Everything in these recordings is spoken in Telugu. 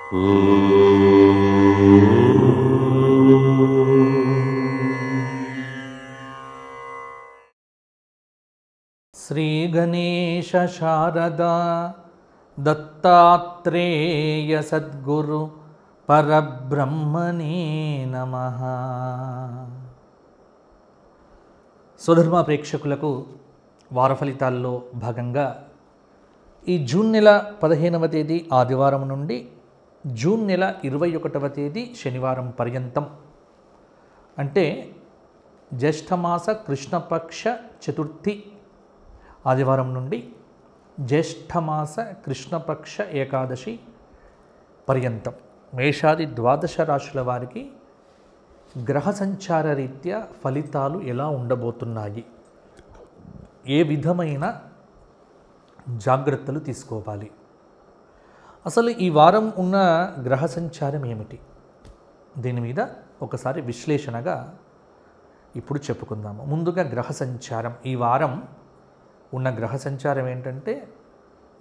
శ్రీ గణేశ శారదా దత్తాత్రేయ సద్గురు పరబ్రహ్మణే నమః. స్వధర్మ ప్రేక్షకులకు వార ఫలితాల్లో భాగంగా ఈ జూన్ నెల 15వ తేదీ ఆదివారం నుండి జూన్ నెల 21వ తేదీ శనివారం పర్యంతం, అంటే జ్యేష్ఠమాస కృష్ణపక్ష చతుర్థి ఆదివారం నుండి జ్యేష్ఠమాస కృష్ణపక్ష ఏకాదశి పర్యంతం మేషాది ద్వాదశ రాశుల వారికి గ్రహ సంచార రీత్యా ఫలితాలు ఎలా ఉండబోతున్నాయి, ఏ విధమైన జాగ్రత్తలు తీసుకోవాలి, అసలు ఈ వారం ఉన్న గ్రహ సంచారం ఏమిటి, దీని మీద ఒకసారి విశ్లేషణగా ఇప్పుడు చెప్పుకుందాము. ముందుగా గ్రహ సంచారం. ఈ వారం ఉన్న గ్రహ సంచారం ఏంటంటే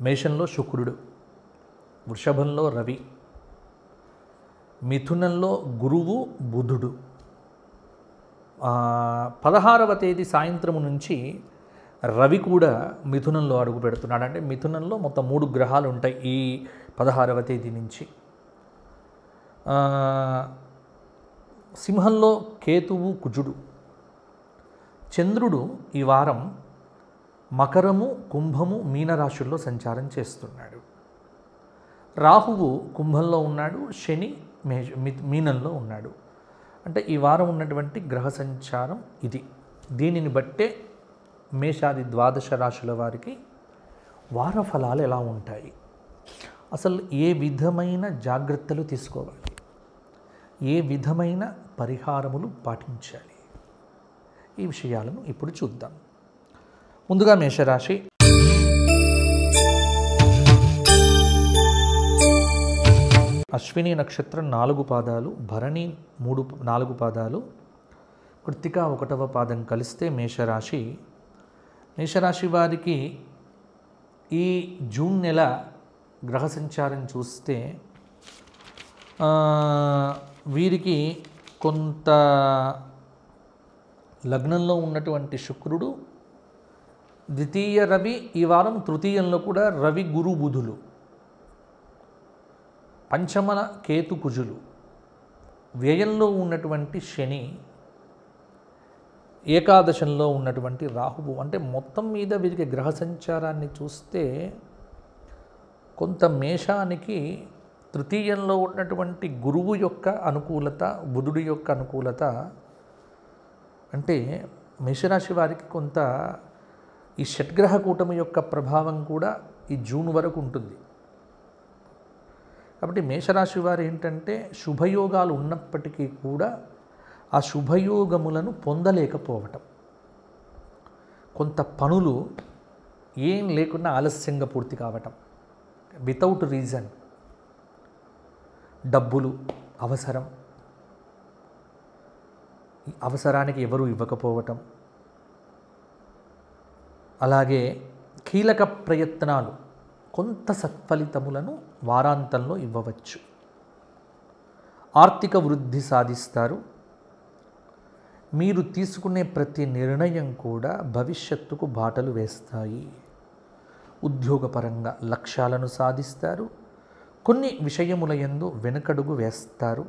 మేషంలో శుక్రుడు, వృషభంలో రవి, మిథునంలో గురువు బుధుడు. 16వ తేదీ సాయంత్రం నుంచి రవి కూడా మిథునంలో అడుగు పెడుతున్నాడు. అంటే మిథునంలో మొత్తం 3 గ్రహాలు ఉంటాయి ఈ 16వ తేదీ నుంచి. సింహంలో కేతువు కుజుడు. చంద్రుడు ఈ వారం మకరము కుంభము మీనరాశుల్లో సంచారం చేస్తున్నాడు. రాహువు కుంభంలో ఉన్నాడు, శని మీనంలో ఉన్నాడు. అంటే ఈ వారం ఉన్నటువంటి గ్రహ సంచారం ఇది. దీనిని బట్టే మేషాది ద్వాదశ రాశుల వారికి వార ఫలాలు ఎలా ఉంటాయి, అసలు ఏ విధమైన జాగ్రత్తలు తీసుకోవాలి, ఏ విధమైన పరిహారములు పాటించాలి, ఈ విషయాలను ఇప్పుడు చూద్దాం. ముందుగా మేషరాశి. అశ్విని నక్షత్రం 4 పాదాలు, భరణి 4 పాదాలు, కృత్తిక 1వ పాదం కలిస్తే మేషరాశి. మేషరాశి వారికి ఈ జూన్ నెల గ్రహ సంచారం చూస్తే వీరికి కొంత లగ్నంలో ఉన్నటువంటి శుక్రుడు, ద్వితీయ రవి, ఈ వారం తృతీయంలో కూడా రవి గురు బుధులు, పంచమన కేతు కుజులు, వ్యయంలో ఉన్నటువంటి శని, ఏకాదశంలో ఉన్నటువంటి రాహువు. అంటే మొత్తం మీద వీరికి గ్రహ సంచారాన్ని చూస్తే కొంత మేషానికి తృతీయంలో ఉన్నటువంటి గురువు యొక్క అనుకూలత, బుధుడి యొక్క అనుకూలత, అంటే మేషరాశి వారికి కొంత ఈ షడ్గ్రహ కూటమి యొక్క ప్రభావం కూడా ఈ జూన్ వరకు ఉంటుంది. కాబట్టి మేషరాశి వారు ఏంటంటే శుభయోగాలు ఉన్నప్పటికీ కూడా ఆ శుభయోగములను పొందలేకపోవటం, కొంత పనులు ఏం లేకుండా ఆలస్యంగా పూర్తి కావటం, వితౌట్ రీజన్, డబ్బులు అవసరం, అవసరానికి ఎవరు ఇవ్వకపోవటం, అలాగే కీలక ప్రయత్నాలు కొంత సత్ఫలితములను వారాంతంలో ఇవ్వవచ్చు. ఆర్థిక వృద్ధి సాధిస్తారు. మీరు తీసుకునే ప్రతి నిర్ణయం కూడా భవిష్యత్తుకు బాటలు వేస్తాయి. ఉద్యోగపరంగా లక్ష్యాలను సాధిస్తారు. కొన్ని విషయముల యందు వెనుకడుగు వేస్తారు.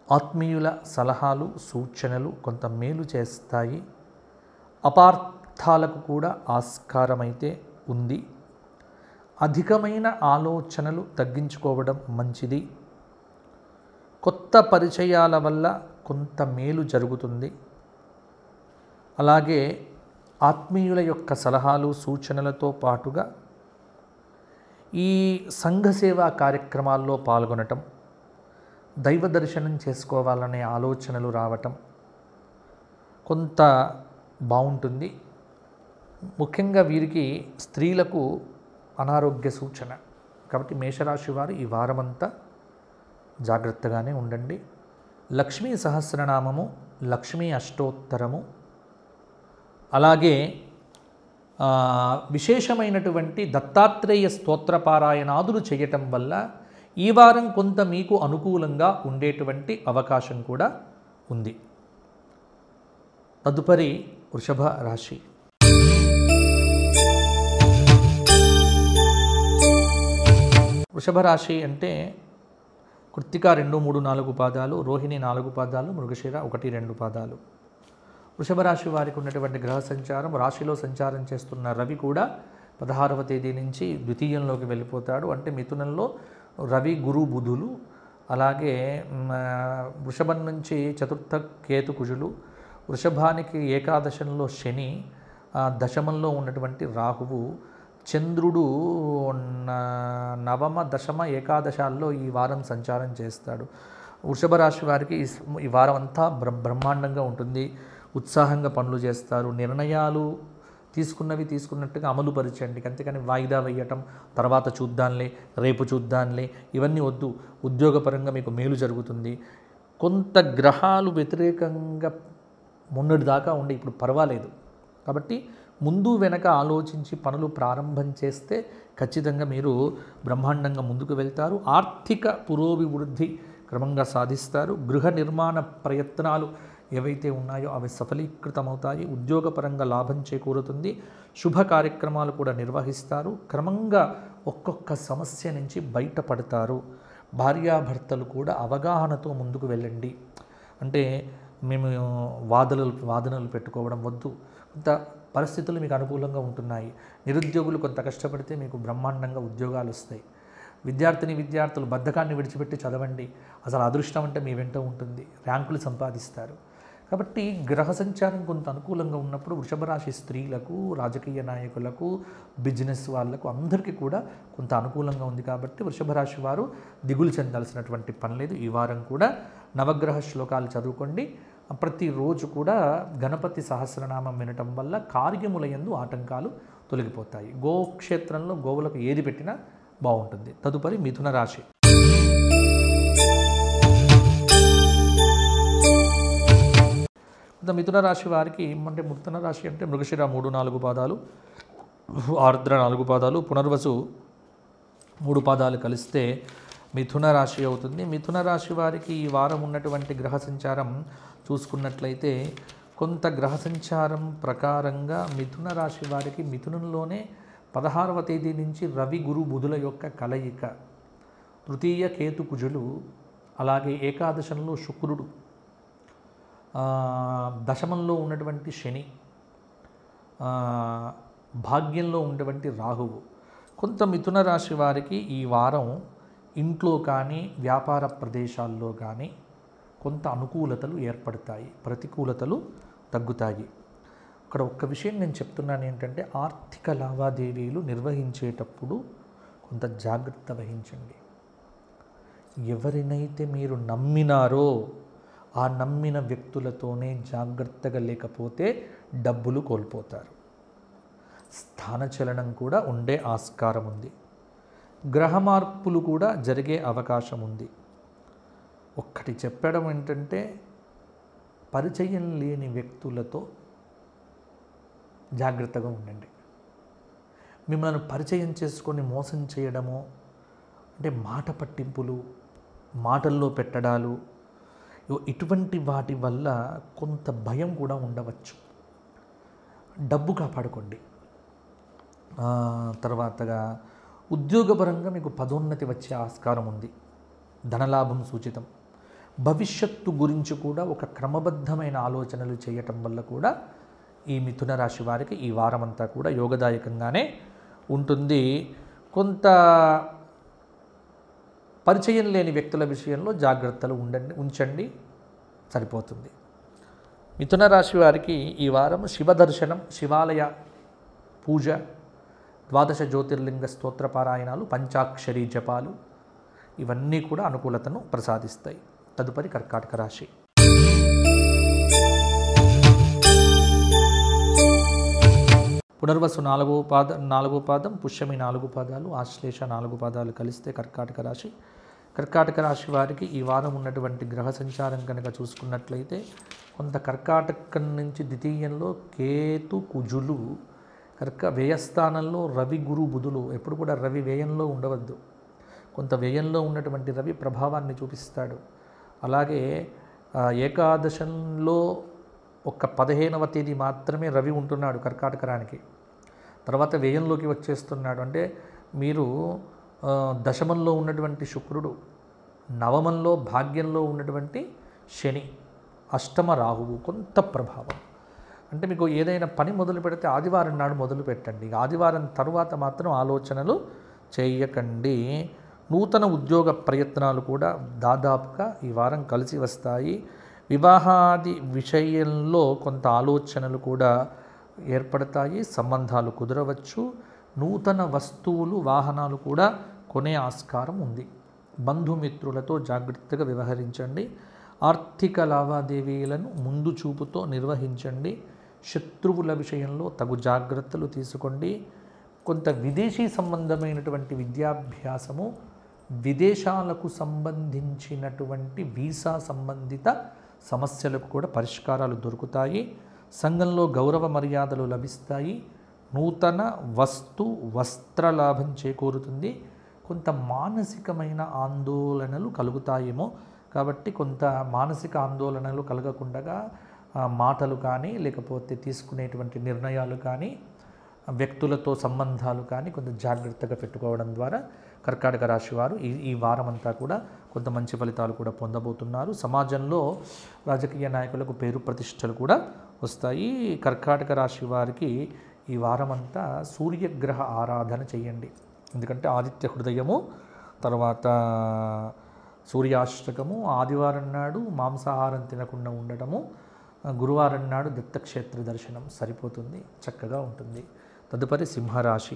ఆత్మీయుల సలహాలు సూచనలు కొంత మేలు చేస్తాయి. అపార్థాలకు కూడా ఆస్కారమైతే ఉంది. అధికమైన ఆలోచనలు తగ్గించుకోవడం మంచిది. కొత్త పరిచయాల వల్ల కొంత మేలు జరుగుతుంది. అలాగే ఆత్మీయుల యొక్క సలహాలు సూచనలతో పాటుగా ఈ సంఘ సేవా కార్యక్రమాల్లో పాల్గొనటం, దైవ దర్శనం చేసుకోవాలనే ఆలోచనలు రావటం కొంత బాగుంటుంది. ముఖ్యంగా వీరికి స్త్రీలకు అనారోగ్య సూచన. కాబట్టి మేషరాశి వారు ఈ వారమంతా జాగ్రత్తగానే ఉండండి. లక్ష్మీ సహస్రనామము, లక్ష్మీ అష్టోత్తరము, అలాగే విశేషమైనటువంటి దత్తాత్రేయ స్తోత్రపారాయణాదులు చేయటం వల్ల ఈ వారం కొంత మీకు అనుకూలంగా ఉండేటువంటి అవకాశం కూడా ఉంది. తదుపరి వృషభ రాశి. వృషభ రాశి అంటే కృత్తిక 2, 3, 4 పాదాలు, రోహిణి 4 పాదాలు, మృగశిర 1, 2 పాదాలు. వృషభ రాశి వారికి ఉన్నటువంటి గ్రహ సంచారం, రాశిలో సంచారం చేస్తున్న రవి కూడా 16వ తేదీ నుంచి ద్వితీయంలోకి వెళ్ళిపోతాడు. అంటే మిథునంలో రవి, గురు, బుధులు, అలాగే వృషభం నుంచి చతుర్థ కేతు కుజులు, వృషభానికి ఏకాదశంలో శని, దశమంలో ఉన్నటువంటి రాహువు, చంద్రుడు నవమ, దశమ, ఏకాదశాల్లో ఈ వారం సంచారం చేస్తాడు. వృషభ రాశి వారికి ఈ వారం అంతా బ్రహ్మాండంగా ఉంటుంది. ఉత్సాహంగా పనులు చేస్తారు. నిర్ణయాలు తీసుకున్నట్టుగా అమలు పరచండి. అంతేకాని వాయిదా వేయటం, తర్వాత చూద్దాంలే, రేపు చూద్దాంలే, ఇవన్నీ వద్దు. ఉద్యోగపరంగా మీకు మేలు జరుగుతుంది. కొంత గ్రహాలు వ్యతిరేకంగా మొన్నటి దాకా ఉండి ఇప్పుడు పర్వాలేదు. కాబట్టి ముందు వెనక ఆలోచించి పనులు ప్రారంభం చేస్తే ఖచ్చితంగా మీరు బ్రహ్మాండంగా ముందుకు వెళ్తారు. ఆర్థిక పురోభివృద్ధి క్రమంగా సాధిస్తారు. గృహ నిర్మాణ ప్రయత్నాలు ఏవైతే ఉన్నాయో అవి సఫలీకృతమవుతాయి. ఉద్యోగపరంగా లాభం చేకూరుతుంది. శుభ కార్యక్రమాలు కూడా నిర్వహిస్తారు. క్రమంగా ఒక్కొక్క సమస్య నుంచి బయటపడతారు. భార్యాభర్తలు కూడా అవగాహనతో ముందుకు వెళ్ళండి. అంటే మేము వాదనలు పెట్టుకోవడం వద్దు. కొంత పరిస్థితులు మీకు అనుకూలంగా ఉంటున్నాయి. నిరుద్యోగులు కొంత కష్టపడితే మీకు బ్రహ్మాండంగా ఉద్యోగాలు వస్తాయి. విద్యార్థులు బద్ధకాన్ని విడిచిపెట్టి చదవండి. అసలు అదృష్టం అంటే మీ వెంట ఉంటుంది. ర్యాంకులు సంపాదిస్తారు. కాబట్టి గ్రహ సంచారం కొంత అనుకూలంగా ఉన్నప్పుడు వృషభ రాశి స్త్రీలకు, రాజకీయ నాయకులకు, బిజినెస్ వాళ్ళకు అందరికీ కూడా కొంత అనుకూలంగా ఉంది. కాబట్టి వృషభ రాశి వారు దిగులు చెందాల్సినటువంటి పని లేదు. ఈ వారం కూడా నవగ్రహ శ్లోకాలు చదువుకోండి. ప్రతిరోజు కూడా గణపతి సహస్రనామం వినటం వల్ల కార్యములయందు ఆటంకాలు తొలగిపోతాయి. గోక్షేత్రంలో గోవులకు ఏది పెట్టినా బాగుంటుంది. తదుపరి మిథున రాశి. మిథున రాశి వారికి అంటే మిథున రాశి అంటే మృగశిర 3, 4 పాదాలు, ఆర్ద్ర 4 పాదాలు, పునర్వసు 3 పాదాలు కలిస్తే మిథున రాశి అవుతుంది. మిథున రాశి వారికి ఈ వారం ఉన్నటువంటి గ్రహ సంచారం చూసుకున్నట్లయితే కొంత గ్రహ సంచారం ప్రకారంగా మిథున రాశి వారికి మిథునంలోనే 16వ తేదీ నుంచి రవి, గురు, బుధుల యొక్క కలయిక, తృతీయ కేతు కుజులు, అలాగే ఏకాదశంలో శుక్రుడు, దశమంలో ఉన్నటువంటి శని, భాగ్యంలో ఉన్నటువంటి రాహువు. కొంత మిథున రాశి వారికి ఈ వారం ఇంట్లో కానీ వ్యాపార ప్రదేశాల్లో కానీ కొంత అనుకూలతలు ఏర్పడతాయి, ప్రతికూలతలు తగ్గుతాయి. అక్కడ ఒక్క విషయం నేను చెప్తున్నాను ఏంటంటే, ఆర్థిక లావాదేవీలు నిర్వహించేటప్పుడు కొంత జాగ్రత్త వహించండి. ఎవరినైతే మీరు నమ్మినారో ఆ నమ్మిన వ్యక్తులతోనే జాగ్రత్తగా లేకపోతే డబ్బులు కోల్పోతారు. స్థానచలనం కూడా ఉండే ఆస్కారం ఉంది. గ్రహ మార్పులు కూడా జరిగే అవకాశం ఉంది. ఒక్కటి చెప్పడం ఏంటంటే, పరిచయం లేని వ్యక్తులతో జాగ్రత్తగా ఉండండి. మిమ్మల్ని పరిచయం చేసుకొని మోసం చేయడము, అంటే మాట పట్టింపులు, మాటల్లో పెట్టడాలు, ఇటువంటి వాటి వల్ల కొంత భయం కూడా ఉండవచ్చు. డబ్బు కాపాడుకోండి. తర్వాతగా ఉద్యోగపరంగా మీకు పదోన్నతి వచ్చే ఆస్కారం ఉంది. ధనలాభం సూచితం. భవిష్యత్తు గురించి కూడా ఒక క్రమబద్ధమైన ఆలోచనలు చేయటం వల్ల కూడా ఈ మిథున రాశి వారికి ఈ వారమంతా కూడా యోగదాయకంగానే ఉంటుంది. కొంత పరిచయం లేని వ్యక్తుల విషయంలో జాగ్రత్తలు ఉంచండి, సరిపోతుంది. మిథున రాశి వారికి ఈ వారం శివ దర్శనం, శివాలయ పూజ, ద్వాదశ జ్యోతిర్లింగ స్తోత్ర పారాయణాలు, పంచాక్షరీ జపాలు ఇవన్నీ కూడా అనుకూలతను ప్రసాదిస్తాయి. తదుపరి కర్కాటక రాశి. పునర్వసు 4వ పాదం, పుష్యమి 4 పాదాలు, ఆశ్లేష 4 పాదాలు కలిస్తే కర్కాటక రాశి. కర్కాటక రాశి వారికి ఈ వారం ఉన్నటువంటి గ్రహ సంచారం కనుక చూసుకున్నట్లయితే కొంత కర్కాటకం నుంచి ద్వితీయంలో కేతు కుజులు, వ్యయస్థానంలో రవి, గురు, బుధులు. ఎప్పుడు కూడా రవి వ్యయంలో ఉండవద్దు. కొంత వ్యయంలో ఉన్నటువంటి రవి ప్రభావాన్ని చూపిస్తాడు. అలాగే ఏకాదశంలో ఒక 15వ తేదీ మాత్రమే రవి ఉంటున్నాడు కర్కాటక రాశికి. తర్వాత వ్యయంలోకి వచ్చేస్తున్నాడు. అంటే మీరు దశమంలో ఉన్నటువంటి శుక్రుడు, నవమంలో భాగ్యంలో ఉన్నటువంటి శని, అష్టమ రాహువు కొంత ప్రభావం. అంటే మీకు ఏదైనా పని మొదలు పెడితే ఆదివారం నాడు మొదలు పెట్టండి. ఆదివారం తరువాత మాత్రం ఆలోచనలు చేయకండి. నూతన ఉద్యోగ ప్రయత్నాలు కూడా దాదాపుగా ఈ వారం కలిసి వస్తాయి. వివాహాది విషయంలో కొంత ఆలోచనలు కూడా ఏర్పడతాయి. సంబంధాలు కుదరవచ్చు. నూతన వస్తువులు, వాహనాలు కూడా కొనే ఆస్కారం ఉంది. బంధుమిత్రులతో జాగ్రత్తగా వ్యవహరించండి. ఆర్థిక లావాదేవీలను ముందు చూపుతో నిర్వహించండి. శత్రువుల విషయంలో తగు జాగ్రత్తలు తీసుకోండి. కొంత విదేశీ సంబంధమైనటువంటి విద్యాభ్యాసము, విదేశాలకు సంబంధించినటువంటి వీసా సంబంధిత సమస్యలకు కూడా పరిష్కారాలు దొరుకుతాయి. సంఘంలో గౌరవ మర్యాదలు లభిస్తాయి. నూతన వస్త్ర లాభం చేకూరుతుంది. కొంత మానసికమైన ఆందోళనలు కలుగుతాయేమో, కాబట్టి కొంత మానసిక ఆందోళనలు కలగకుండా మాటలు కానీ, లేకపోతే తీసుకునేటువంటి నిర్ణయాలు కానీ, వ్యక్తులతో సంబంధాలు కానీ కొంత జాగ్రత్తగా పెట్టుకోవడం ద్వారా కర్కాటక రాశి వారు ఈ వారం అంతా కూడా కొంత మంచి ఫలితాలు కూడా పొందబోతున్నారు. సమాజంలో రాజకీయ నాయకులకు పేరు ప్రతిష్టలు కూడా వస్తాయి. కర్కాటక రాశి వారికి ఈ వారం అంతా సూర్యగ్రహ ఆరాధన చేయండి. ఎందుకంటే ఆదిత్య హృదయము, తర్వాత సూర్యాష్టకము, ఆదివారం నాడు మాంసాహారం తినకుండా ఉండటము, గురువారం నాడు దత్తక్షేత్ర దర్శనం సరిపోతుంది, చక్కగా ఉంటుంది. తదుపరి సింహరాశి.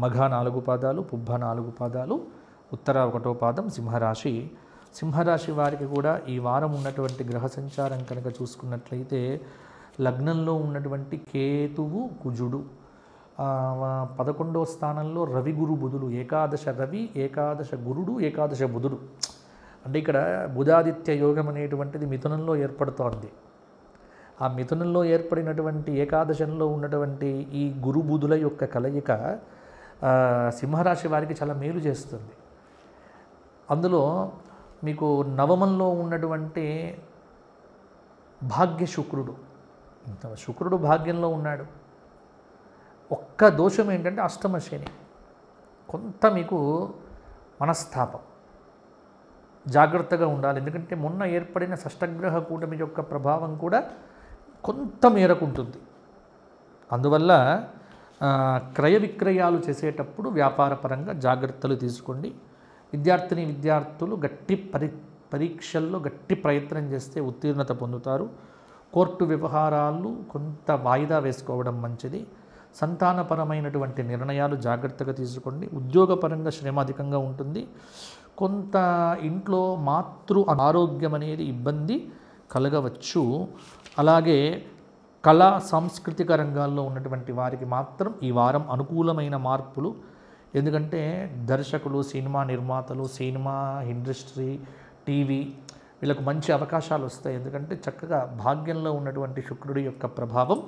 మఘ 4 పాదాలు, పుబ్బ 4 పాదాలు, ఉత్తర 1వ పాదం సింహరాశి. సింహరాశి వారికి కూడా ఈ వారం ఉన్నటువంటి గ్రహ సంచారం కనుక చూసుకున్నట్లయితే లగ్నంలో ఉన్నటువంటి కేతువు, కుజుడు, 11వ స్థానంలో రవి, గురు, బుధులు, ఏకాదశ రవి, ఏకాదశ గురుడు, ఏకాదశ బుధుడు. అంటే ఇక్కడ బుధాదిత్య యోగం అనేటువంటిది మిథునంలో ఏర్పడుతోంది. ఆ మిథునంలో ఏర్పడినటువంటి ఏకాదశంలో ఉన్నటువంటి ఈ గురు బుధుల యొక్క కలయిక సింహరాశి వారికి చాలా మేలు చేస్తుంది. అందులో మీకు నవమంలో ఉన్నటువంటి భాగ్య శుక్రుడు భాగ్యంలో ఉన్నాడు. ఒక్క దోషం ఏంటంటే అష్టమ శని, కొంత మీకు మనస్తాపం, జాగ్రత్తగా ఉండాలి. ఎందుకంటే మొన్న ఏర్పడిన షష్టగ్రహ కూటమి యొక్క ప్రభావం కూడా కొంత మేరకు ఉంటుంది. అందువల్ల క్రయ విక్రయాలు చేసేటప్పుడు వ్యాపారపరంగా జాగ్రత్తలు తీసుకోండి. విద్యార్థులు గట్టి పరీక్షల్లో గట్టి ప్రయత్నం చేస్తే ఉత్తీర్ణత పొందుతారు. కోర్టు వ్యవహారాలు కొంత వాయిదా వేసుకోవడం మంచిది. సంతానపరమైనటువంటి నిర్ణయాలు జాగ్రత్తగా తీసుకోండి. ఉద్యోగపరంగా శ్రమ అధికంగా ఉంటుంది. కొంత ఇంట్లో మాతృ ఆరోగ్యం అనేది ఇబ్బంది కలగవచ్చు. అలాగే కళా సాంస్కృతిక రంగాల్లో ఉన్నటువంటి వారికి మాత్రం ఈ వారం అనుకూలమైన మార్పులు. ఎందుకంటే దర్శకులు, సినిమా నిర్మాతలు, సినిమా ఇండస్ట్రీ, టీవీ వీళ్ళకు మంచి అవకాశాలు వస్తాయి. ఎందుకంటే చక్కగా భాగ్యంలో ఉన్నటువంటి శుక్రుడి యొక్క ప్రభావం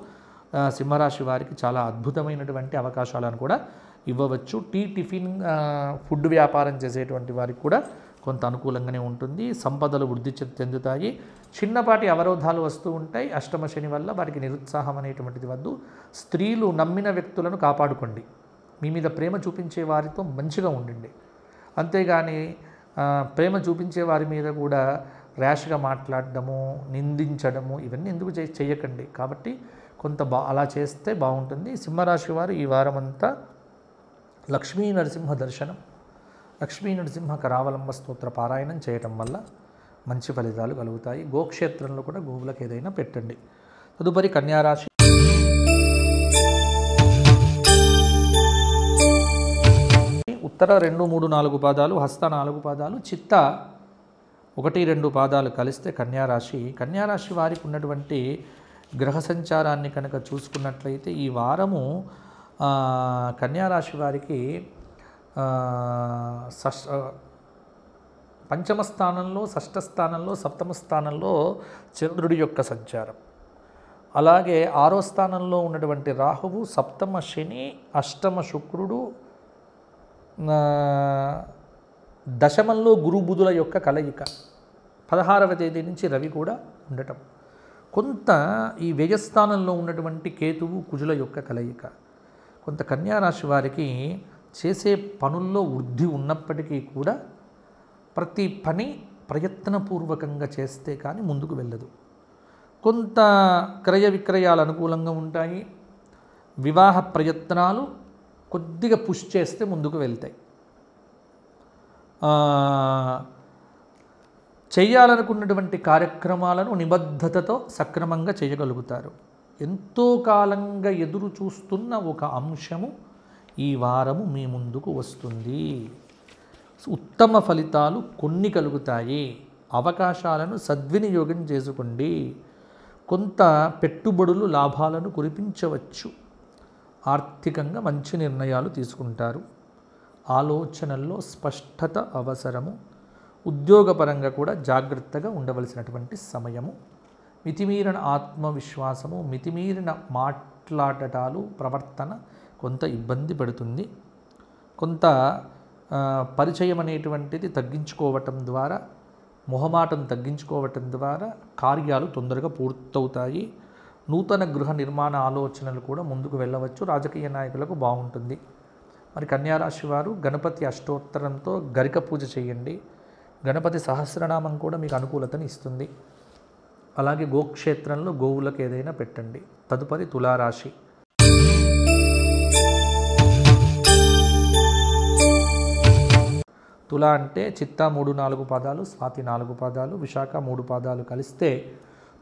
సింహరాశి వారికి చాలా అద్భుతమైనటువంటి అవకాశాలను కూడా ఇవ్వవచ్చు. టిఫిన్ ఫుడ్ వ్యాపారం చేసేటువంటి వారికి కూడా కొంత అనుకూలంగానే ఉంటుంది. సంపదలు వృద్ధి చెందుతాయి. చిన్నపాటి అవరోధాలు వస్తూ ఉంటాయి. అష్టమ శని వల్ల వారికి నిరుత్సాహం అనేటువంటిది వద్దు. స్త్రీలు నమ్మిన వ్యక్తులను కాపాడుకోండి. మీ మీద ప్రేమ చూపించే వారితో మంచిగా ఉండండి. అంతేగాని ప్రేమ చూపించే వారి మీద కూడా ర్యాష్గా మాట్లాడడము, నిందించడము ఇవన్నీ ఎందుకు చేయకండి. కాబట్టి కొంత అలా చేస్తే బాగుంటుంది. సింహరాశి వారు ఈ వారమంతా లక్ష్మీ నరసింహ దర్శనం, లక్ష్మీ నరసింహ కరావలంబ స్తోత్ర పారాయణం చేయటం వల్ల మంచి ఫలితాలు కలుగుతాయి. గోక్షేత్రంలో కూడా గోవులకు ఏదైనా పెట్టండి. తదుపరి కన్యారాశి. ఉత్తర 2, 3, 4 పాదాలు, హస్త 4 పాదాలు, చిత్త 1, 2 పాదాలు కలిస్తే కన్యారాశి. కన్యారాశి వారికి ఉన్నటువంటి గ్రహ సంచారాన్ని కనుక చూసుకున్నట్లయితే ఈ వారము కన్యారాశి వారికి పంచమ స్థానంలో, షష్ఠ స్థానంలో, సప్తమ స్థానంలో చంద్రుడి యొక్క సంచారం. అలాగే 6వ స్థానంలో ఉన్నటువంటి రాహువు, సప్తమ శని, అష్టమ శుక్రుడు, దశమంలో గురు బుధుల యొక్క కలయిక, 16వ తేదీ నుంచి రవి కూడా ఉండటం, కొంత ఈ వ్యయస్థానంలో ఉన్నటువంటి కేతువు కుజుల యొక్క కలయిక, కొంత కన్యారాశి వారికి చేసే పనుల్లో వృద్ధి ఉన్నప్పటికీ కూడా ప్రతి పని ప్రయత్నపూర్వకంగా చేస్తే కానీ ముందుకు వెళ్ళదు. కొంత క్రయ విక్రయాలు అనుకూలంగా ఉంటాయి. వివాహ ప్రయత్నాలు కొద్దిగా పుష్ చేస్తే ముందుకు వెళ్తాయి. చేయాలనుకున్నటువంటి కార్యక్రమాలను నిబద్ధతతో సక్రమంగా చేయగలుగుతారు. ఎంతో కాలంగా ఎదురు చూస్తున్న ఒక అంశము ఈ వారము మీ ముందుకు వస్తుంది. ఉత్తమ ఫలితాలు కొన్ని కలుగుతాయి. అవకాశాలను సద్వినియోగం చేసుకోండి. కొంత పెట్టుబడులు లాభాలను కురిపించవచ్చు. ఆర్థికంగా మంచి నిర్ణయాలు తీసుకుంటారు. ఆలోచనల్లో స్పష్టత అవసరము. ఉద్యోగపరంగా కూడా జాగ్రత్తగా ఉండవలసినటువంటి సమయము. మితిమీరిన ఆత్మవిశ్వాసము, మితిమీరిన మాట్లాడటాలు, ప్రవర్తన కొంత ఇబ్బంది పడుతుంది. కొంత పరిచయం అనేటువంటిది తగ్గించుకోవటం ద్వారా, మొహమాటం తగ్గించుకోవటం ద్వారా కార్యాలు తొందరగా పూర్తవుతాయి. నూతన గృహ నిర్మాణ ఆలోచనలు కూడా ముందుకు వెళ్ళవచ్చు. రాజకీయ నాయకులకు బాగుంటుంది. మరి కన్యారాశి వారు గణపతి అష్టోత్తరంతో గరిక పూజ చేయండి. గణపతి సహస్రనామం కూడా మీకు అనుకూలతని ఇస్తుంది. అలాగే గోక్షేత్రంలో గోవులకు ఏదైనా పెట్టండి. తదుపరి తులారాశి. తుల అంటే చిత్తా 3-4 పాదాలు, స్వాతి 4 పాదాలు, విశాఖ 3 పాదాలు కలిస్తే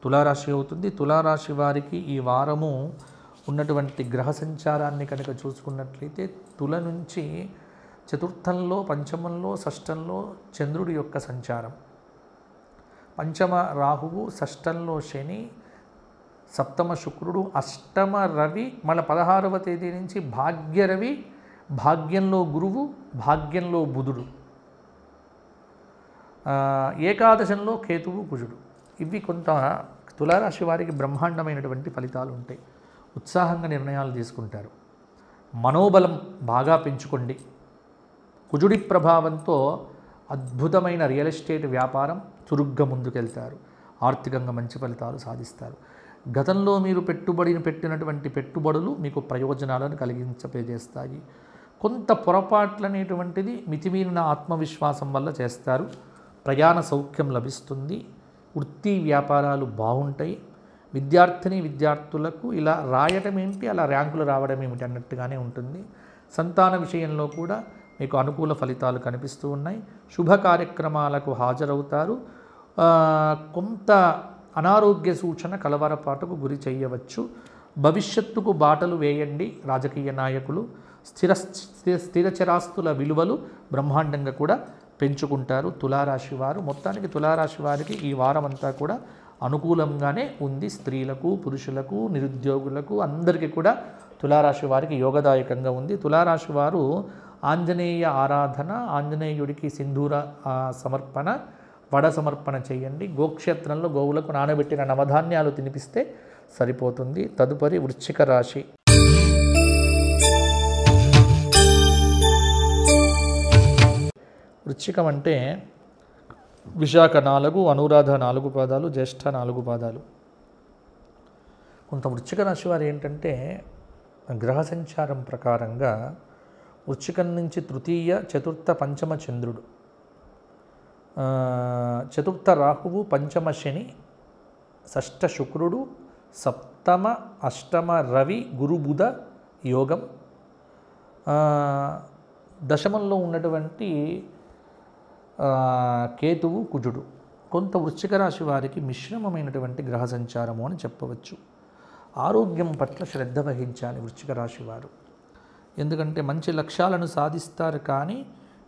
తులారాశి అవుతుంది. తులారాశి వారికి ఈ వారము ఉన్నటువంటి గ్రహ సంచారాన్ని కనుక చూసుకున్నట్లయితే తుల నుంచి చతుర్థంలో, పంచమంలో, షష్టంలో చంద్రుడి యొక్క సంచారం, పంచమ రాహువు, షష్టంలో శని, సప్తమ శుక్రుడు, అష్టమ రవి, మళ్ళీ 16వ తేదీ నుంచి భాగ్యరవి, భాగ్యంలో గురువు, భాగ్యంలో బుధుడు, ఏకాదశంలో కేతువు కుజుడు. ఇవి కొంత తులారాశి వారికి బ్రహ్మాండమైనటువంటి ఫలితాలు ఉంటాయి. ఉత్సాహంగా నిర్ణయాలు తీసుకుంటారు. మనోబలం బాగా పెంచుకోండి. కుజుడి ప్రభావంతో అద్భుతమైన రియల్ ఎస్టేట్ వ్యాపారం చురుగ్గా ముందుకెళ్తారు. ఆర్థికంగా మంచి ఫలితాలు సాధిస్తారు. గతంలో మీరు పెట్టినటువంటి పెట్టుబడులు మీకు ప్రయోజనాలను కలిగించజేస్తాయి. కొంత పొరపాట్లు అనేటువంటిది మితిమీరిన ఆత్మవిశ్వాసం వల్ల చేస్తారు. ప్రయాణ సౌఖ్యం లభిస్తుంది. వృత్తి వ్యాపారాలు బాగుంటాయి. విద్యార్థులకు ఇలా రాయటం ఏంటి, అలా ర్యాంకులు రావడం ఏమిటి అన్నట్టుగానే ఉంటుంది. సంతాన విషయంలో కూడా మీకు అనుకూల ఫలితాలు కనిపిస్తూ ఉన్నాయి. శుభ కార్యక్రమాలకు హాజరవుతారు. కొంత అనారోగ్య సూచన, కలవరపాటుకు గురి చేయవచ్చు. భవిష్యత్తుకు బాటలు వేయండి. రాజకీయ నాయకులు స్థిరచరాస్తుల విలువలు బ్రహ్మాండంగా కూడా పెంచుకుంటారు. తులారాశి వారు మొత్తానికి తులారాశి వారికి ఈ వారం అంతా కూడా అనుకూలంగానే ఉంది. స్త్రీలకు, పురుషులకు, నిరుద్యోగులకు అందరికీ కూడా తులారాశి వారికి యోగదాయకంగా ఉంది. తులారాశి వారు ఆంజనేయ ఆరాధన, ఆంజనేయుడికి సింధూర సమర్పణ, వడ సమర్పణ చేయండి. గోక్షేత్రంలో గోవులకు నానబెట్టిన నవధాన్యాలు తినిపిస్తే సరిపోతుంది. తదుపరి వృశ్చిక రాశి. వృశ్చికం అంటే విశాఖ 4, అనురాధ 4 పాదాలు, జ్యేష్ఠ 4 పాదాలు. కొంత వృశ్చిక రాశి వారు ఏంటంటే గ్రహ సంచారం ప్రకారంగా వృశ్చికం నుంచి తృతీయ, చతుర్థ, పంచమ చంద్రుడు, చతుర్థ రాహువు, పంచమ శని, షష్ఠ శుక్రుడు, సప్తమ అష్టమ రవి, గురు బుధ యోగం, దశమంలో ఉన్నటువంటి కేతువు కుజుడు. కొంత వృశ్చిక రాశి వారికి మిశ్రమమైనటువంటి గ్రహ సంచారము అని చెప్పవచ్చు. ఆరోగ్యం పట్ల శ్రద్ధ వహించాలి వృశ్చిక రాశి వారు. ఎందుకంటే మంచి లక్ష్యాలను సాధిస్తారు, కానీ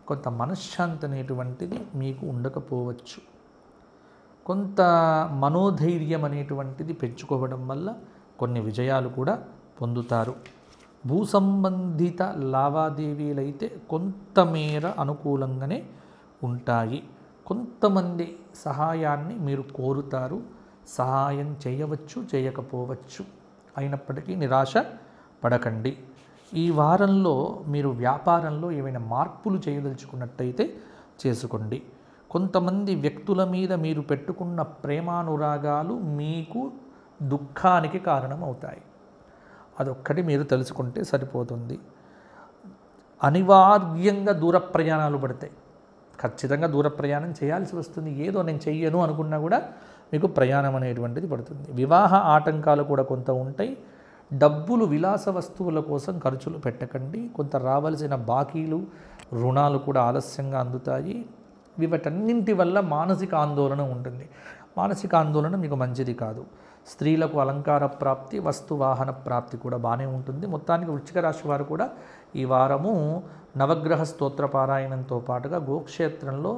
కొంత మనశ్శాంతి అనేటువంటిది మీకు ఉండకపోవచ్చు. కొంత మనోధైర్యం అనేటువంటిది పెంచుకోవడం వల్ల కొన్ని విజయాలు కూడా పొందుతారు. భూ సంబంధిత లావాదేవీలైతే కొంతమేర అనుకూలంగానే ఉంటాయి. కొంతమంది సహాయాన్ని మీరు కోరుతారు. సహాయం చేయవచ్చు, చేయకపోవచ్చు. అయినప్పటికీ నిరాశ పడకండి. ఈ వారంలో మీరు వ్యాపారంలో ఏమైనా మార్పులు చేయదలుచుకున్నట్టయితే చేసుకోండి. కొంతమంది వ్యక్తుల మీద మీరు పెట్టుకున్న ప్రేమానురాగాలు మీకు దుఃఖానికి కారణమవుతాయి. అదొక్కటి మీరు తెలుసుకుంటే సరిపోతుంది. అనివార్యంగా దూర ప్రయాణాలు పడతాయి. ఖచ్చితంగా దూర ప్రయాణం చేయాల్సి వస్తుంది. ఏదో నేను చెయ్యను అనుకున్నా కూడా మీకు ప్రయాణం అనేటువంటిది పడుతుంది. వివాహ ఆటంకాలు కూడా కొంత ఉంటాయి. డబ్బులు విలాస వస్తువుల కోసం ఖర్చులు పెట్టకండి. కొంత రావాల్సిన బాకీలు, రుణాలు కూడా ఆలస్యంగా అందుతాయి. వీటన్నింటి వల్ల మానసిక ఆందోళన ఉంటుంది. మానసిక ఆందోళన మీకు మంచిది కాదు. స్త్రీలకు అలంకార ప్రాప్తి, వస్తు వాహన ప్రాప్తి కూడా బాగానే ఉంటుంది. మొత్తానికి వృశ్చిక రాశి వారు కూడా ఈ వారము నవగ్రహ స్తోత్ర పారాయణంతో పాటుగా గోక్షేత్రంలో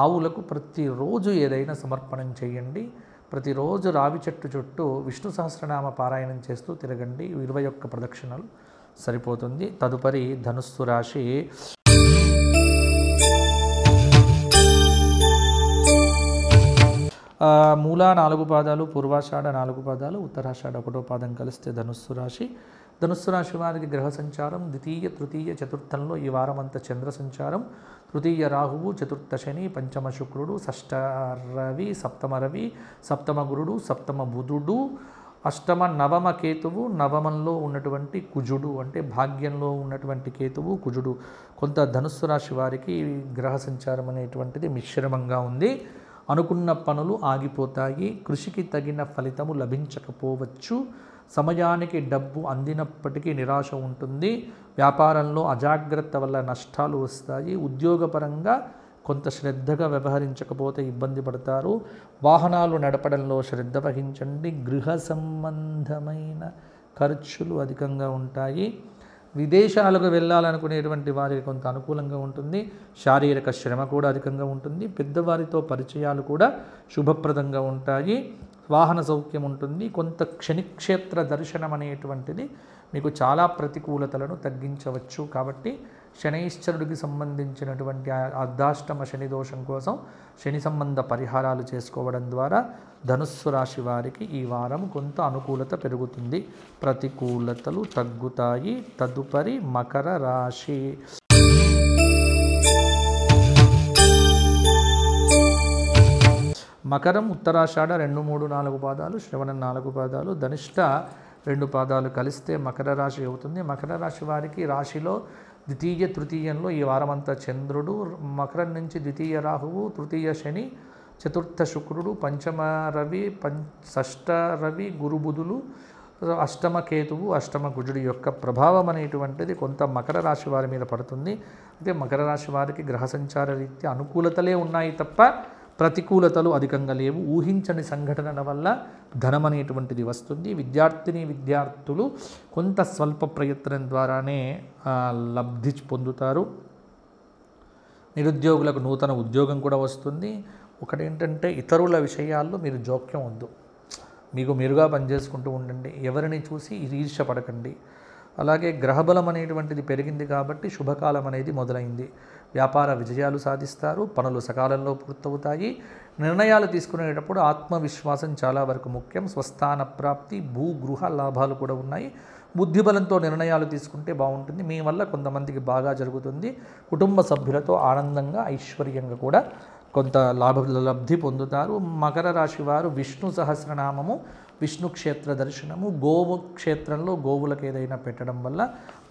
ఆవులకు ప్రతిరోజు ఏదైనా సమర్పణం చేయండి. ప్రతిరోజు రావి చెట్టు చుట్టూ విష్ణు సహస్రనామ పారాయణం చేస్తూ తిరగండి. 21 ప్రదక్షిణలు సరిపోతుంది. తదుపరి ధనుస్సు రాశి. మూల 4 పాదాలు, పూర్వాషాఢ 4 పాదాలు, ఉత్తరాషాఢ 1వ పాదం కలిస్తే ధనుస్సు రాశి. ధనుస్సు రాశి వారికి గ్రహ సంచారం ద్వితీయ, తృతీయ, చతుర్థంలో ఈ వారం అంతా చంద్ర సంచారం. తృతీయ రాహువు, చతుర్థ శని, పంచమ శుక్రుడు, షష్ఠ రవి, సప్తమ గురుడు, సప్తమ బుధుడు, అష్టమ నవమ కేతువు, నవమంలో ఉన్నటువంటి కుజుడు, అంటే భాగ్యంలో ఉన్నటువంటి కేతువు కుజుడు. కొంత ధనుస్సు రాశి వారికి గ్రహ సంచారం అనేటువంటిది మిశ్రమంగా ఉంది. అనుకున్న పనులు ఆగిపోతాయి. కృషికి తగిన ఫలితము లభించకపోవచ్చు. సమయానికి డబ్బు అందినప్పటికీ నిరాశ ఉంటుంది. వ్యాపారంలో అజాగ్రత్త వల్ల నష్టాలు వస్తాయి. ఉద్యోగపరంగా కొంత శ్రద్ధగా వ్యవహరించకపోతే ఇబ్బంది పడతారు. వాహనాలు నడపడంలో శ్రద్ధ వహించండి. గృహ సంబంధమైన ఖర్చులు అధికంగా ఉంటాయి. విదేశాలకు వెళ్ళాలనుకునేటువంటి వారికి కొంత అనుకూలంగా ఉంటుంది. శారీరక శ్రమ కూడా అధికంగా ఉంటుంది. పెద్దవారితో పరిచయాలు కూడా శుభప్రదంగా ఉంటాయి. వాహన సౌఖ్యం ఉంటుంది. కొంత క్షణిక్షేత్ర దర్శనం అనేటువంటిది మీకు చాలా ప్రతికూలతలను తగ్గించవచ్చు. కాబట్టి శనైశ్చరుడికి సంబంధించినటువంటి అర్ధాష్టమ శని దోషం కోసం శని సంబంధ పరిహారాలు చేసుకోవడం ద్వారా ధనుస్సు రాశి వారికి ఈ వారం కొంత అనుకూలత పెరుగుతుంది. ప్రతికూలతలు తగ్గుతాయి. తదుపరి మకర రాశి. మకరం ఉత్తరాషాఢ 2, 3, 4 పాదాలు, శ్రవణం 4 పాదాలు, ధనిష్ట 2 పాదాలు కలిస్తే మకర రాశి అవుతుంది. మకర రాశి వారికి రాశిలో ద్వితీయ, తృతీయంలో ఈ వారమంతా చంద్రుడు, మకరం నుంచి ద్వితీయ రాహువు, తృతీయ శని, చతుర్థ శుక్రుడు, పంచమ రవి, షష్ఠ రవి, గురుబుధులు, అష్టమ కేతువు, అష్టమ కుజుడి యొక్క ప్రభావం అనేటువంటిది కొంత మకర రాశి వారి మీద పడుతుంది. అయితే మకర రాశి వారికి గ్రహ సంచార రీత్యా అనుకూలతలే ఉన్నాయి తప్ప ప్రతికూలతలు అధికంగా లేవు. ఊహించని సంఘటనల వల్ల ధనం అనేటువంటిది వస్తుంది. విద్యార్థులు కొంత స్వల్ప ప్రయత్నం ద్వారానే లబ్ధి పొందుతారు. నిరుద్యోగులకు నూతన ఉద్యోగం కూడా వస్తుంది. ఒకటేంటంటే ఇతరుల విషయాల్లో మీరు జోక్యం వద్దు. మీకు మీరుగా పనిచేసుకుంటూ ఉండండి. ఎవరిని చూసి ఈర్ష్య పడకండి. అలాగే గ్రహబలం అనేటువంటిది పెరిగింది కాబట్టి శుభకాలం అనేది మొదలైంది. వ్యాపార విజయాలు సాధిస్తారు. పనులు సకాలంలో పూర్తవుతాయి. నిర్ణయాలు తీసుకునేటప్పుడు ఆత్మవిశ్వాసం చాలా వరకు ముఖ్యం. స్వస్థాన ప్రాప్తి, భూగృహ లాభాలు కూడా ఉన్నాయి. బుద్ధిబలంతో నిర్ణయాలు తీసుకుంటే బాగుంటుంది. మీ వల్ల కొంతమందికి బాగా జరుగుతుంది. కుటుంబ సభ్యులతో ఆనందంగా, ఐశ్వర్యంగా కూడా కొంత లబ్ధి పొందుతారు. మకర రాశి వారు విష్ణు సహస్రనామము, విష్ణు క్షేత్ర దర్శనము, గోవు క్షేత్రంలో గోవులకు ఏదైనా పెట్టడం వల్ల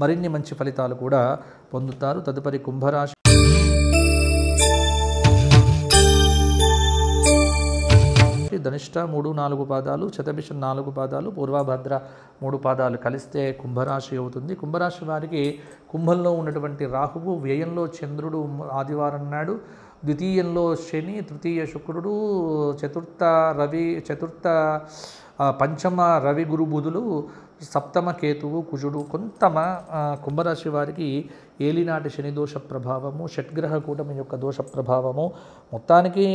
మరిన్ని మంచి ఫలితాలు కూడా పొందుతారు. తదుపరి కుంభరాశి. ధనిష్ట 3, 4 పాదాలు, శతభిషం 4 పాదాలు, పూర్వభద్ర 3 పాదాలు కలిస్తే కుంభరాశి అవుతుంది. కుంభరాశి వారికి కుంభంలో ఉన్నటువంటి రాహువు, వ్యయంలో చంద్రుడు ఆదివారం నాడు, ద్వితీయంలో శని, తృతీయ శుక్రుడు, పంచమ రవి గురు బుధులు, సప్తమ కేతువు కుజుడు. కొంత కుంభరాశి వారికి ఏలినాటి శని దోష ప్రభావము, షడ్గ్రహ కూటమి యొక్క దోష ప్రభావము, మొత్తానికి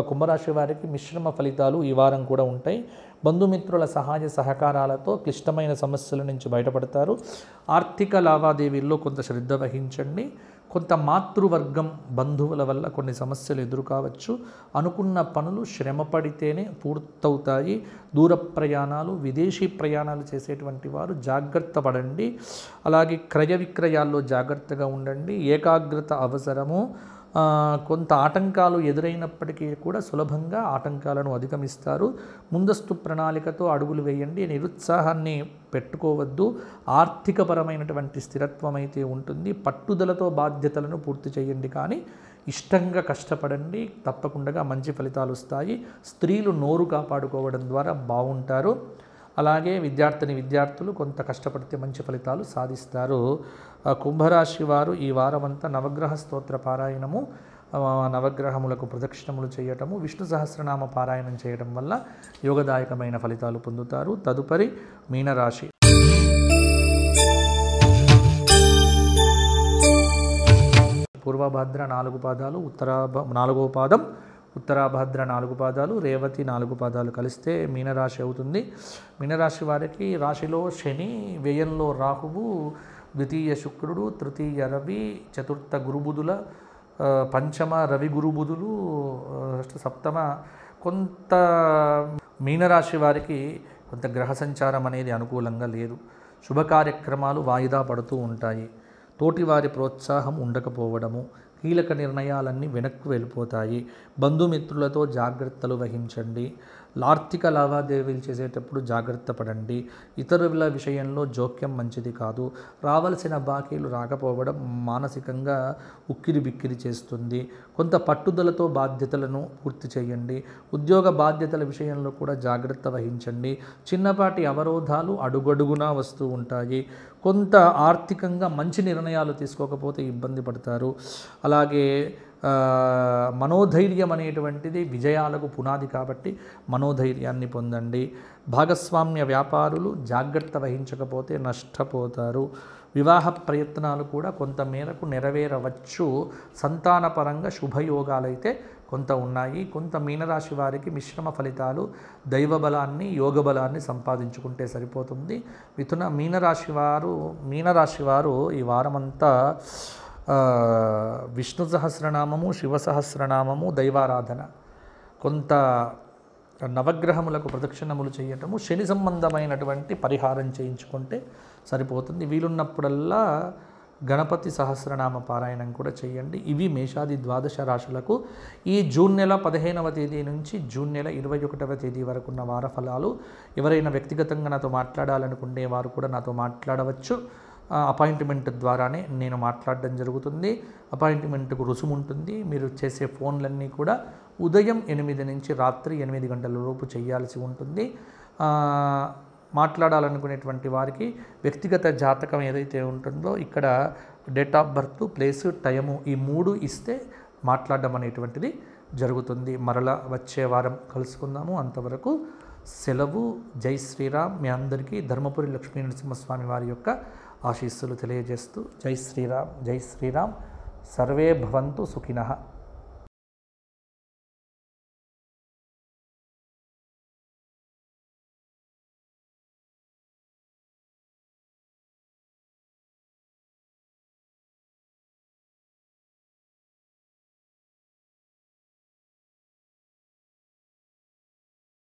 కుంభరాశి వారికి మిశ్రమ ఫలితాలు ఈ వారం కూడా ఉంటాయి. బంధుమిత్రుల సహాయ సహకారాలతో క్లిష్టమైన సమస్యల నుంచి బయటపడతారు. ఆర్థిక లావాదేవీల్లో కొంత శ్రద్ధ వహించండి. కొంత మాతృవర్గం బంధువుల వల్ల కొన్ని సమస్యలు ఎదురు కావచ్చు. అనుకున్న పనులు శ్రమ పడితేనే పూర్తవుతాయి. దూర ప్రయాణాలు, విదేశీ ప్రయాణాలు చేసేటువంటి వారు జాగ్రత్త పడండి. అలాగే క్రయ విక్రయాల్లో జాగ్రత్తగా ఉండండి. ఏకాగ్రత అవసరము. కొంత ఆటంకాలు ఎదురైనప్పటికీ కూడా సులభంగా ఆటంకాలను అధిగమిస్తారు. ముందస్తు ప్రణాళికతో అడుగులు వేయండి. నిరుత్సాహాన్ని పెట్టుకోవద్దు. ఆర్థికపరమైనటువంటి స్థిరత్వం అయితే ఉంటుంది. పట్టుదలతో బాధ్యతలను పూర్తి చేయండి, కానీ ఇష్టంగా కష్టపడండి. తప్పకుండా మంచి ఫలితాలు వస్తాయి. స్త్రీలు నోరు కాపాడుకోవడం ద్వారా బాగుంటారు. అలాగే విద్యార్థులు కొంత కష్టపడితే మంచి ఫలితాలు సాధిస్తారు. కుంభరాశి వారు ఈ వారమంతా నవగ్రహ స్తోత్ర పారాయణము, నవగ్రహములకు ప్రదక్షిణములు చేయటము, విష్ణు సహస్రనామ పారాయణం చేయడం వల్ల యోగదాయకమైన ఫలితాలు పొందుతారు. తదుపరి మీనరాశి. పూర్వభద్ర 4 పాదాలు, నాలుగవ పాదం ఉత్తరాభద్ర 4 పాదాలు, రేవతి 4 పాదాలు కలిస్తే మీనరాశి అవుతుంది. మీనరాశి వారికి రాశిలో శని, వ్యయంలో రాహువు, ద్వితీయ శుక్రుడు, తృతీయ రవి, చతుర్థ గురుబుధుల, పంచమ రవి గురుబుధులు, సప్తమ కొంత మీనరాశి వారికి కొంత గ్రహ సంచారం అనేది అనుకూలంగా లేదు. శుభ కార్యక్రమాలు వాయిదా పడుతూ ఉంటాయి. తోటివారి ప్రోత్సాహం ఉండకపోవడము, కీలక నిర్ణయాలన్నీ వెనక్కు వెళ్ళిపోతాయి. బంధుమిత్రులతో జాగ్రత్తలు వహించండి. ఆర్థిక లావాదేవీలు చేసేటప్పుడు జాగ్రత్త పడండి. ఇతరుల విషయంలో జోక్యం మంచిది కాదు. రావాల్సిన బాకీలు రాకపోవడం మానసికంగా ఉక్కిరి బిక్కిరి చేస్తుంది. కొంత పట్టుదలతో బాధ్యతలను పూర్తి చేయండి. ఉద్యోగ బాధ్యతల విషయంలో కూడా జాగ్రత్త వహించండి. చిన్నపాటి అవరోధాలు అడుగడుగునా వస్తూ ఉంటాయి. కొంత ఆర్థికంగా మంచి నిర్ణయాలు తీసుకోకపోతే ఇబ్బంది పడతారు. అలాగే మనోధైర్యం అనేటువంటిది విజయాలకు పునాది కాబట్టి మనోధైర్యాన్ని పొందండి. భాగస్వామ్య వ్యాపారులు జాగ్రత్త వహించకపోతే నష్టపోతారు. వివాహ ప్రయత్నాలు కూడా కొంత మేరకు నెరవేరవచ్చు. సంతానపరంగా శుభయోగాలైతే కొంత ఉన్నాయి. కొంత మీనరాశి వారికి మిశ్రమ ఫలితాలు, దైవబలాన్ని, యోగబలాన్ని సంపాదించుకుంటే సరిపోతుంది. మీనరాశి వారు ఈ వారమంతా విష్ణు సహస్రనామము, శివ సహస్రనామము, దైవారాధన, కొంత నవగ్రహములకు ప్రదక్షిణములు చేయటము, శని సంబంధమైనటువంటి పరిహారం చేయించుకుంటే సరిపోతుంది. వీలున్నప్పుడల్లా గణపతి సహస్రనామ పారాయణం కూడా చేయండి. ఇవి మేషాది ద్వాదశ రాశులకు ఈ జూన్ నెల 15వ తేదీ నుంచి జూన్ నెల 21వ తేదీ వరకు ఉన్న వార ఫలాలు. ఎవరైనా వ్యక్తిగతంగా నాతో మాట్లాడాలనుకునే వారు కూడా నాతో మాట్లాడవచ్చు. అపాయింట్మెంట్ ద్వారానే నేను మాట్లాడడం జరుగుతుంది. అపాయింట్మెంట్కు రుసుము ఉంటుంది. మీరు చేసే ఫోన్లన్నీ కూడా ఉదయం 8 నుంచి రాత్రి 8 గంటల లోపు చేయాల్సి ఉంటుంది. మాట్లాడాలనుకునేటువంటి వారికి వ్యక్తిగత జాతకం ఏదైతే ఉంటుందో ఇక్కడ date of birth, place, time ఈ 3 ఇస్తే మాట్లాడడం అనేటువంటిది జరుగుతుంది. మరలా వచ్చే వారం కలుసుకుందాము. అంతవరకు సెలవు. జై శ్రీరామ్. మీ అందరికీ ధర్మపురి లక్ష్మీ నరసింహస్వామి వారి యొక్క ఆశీస్సులు తెలియజేస్తూ జై శ్రీరామ్, జై శ్రీరామ్. సర్వే భవంతు సుఖినః.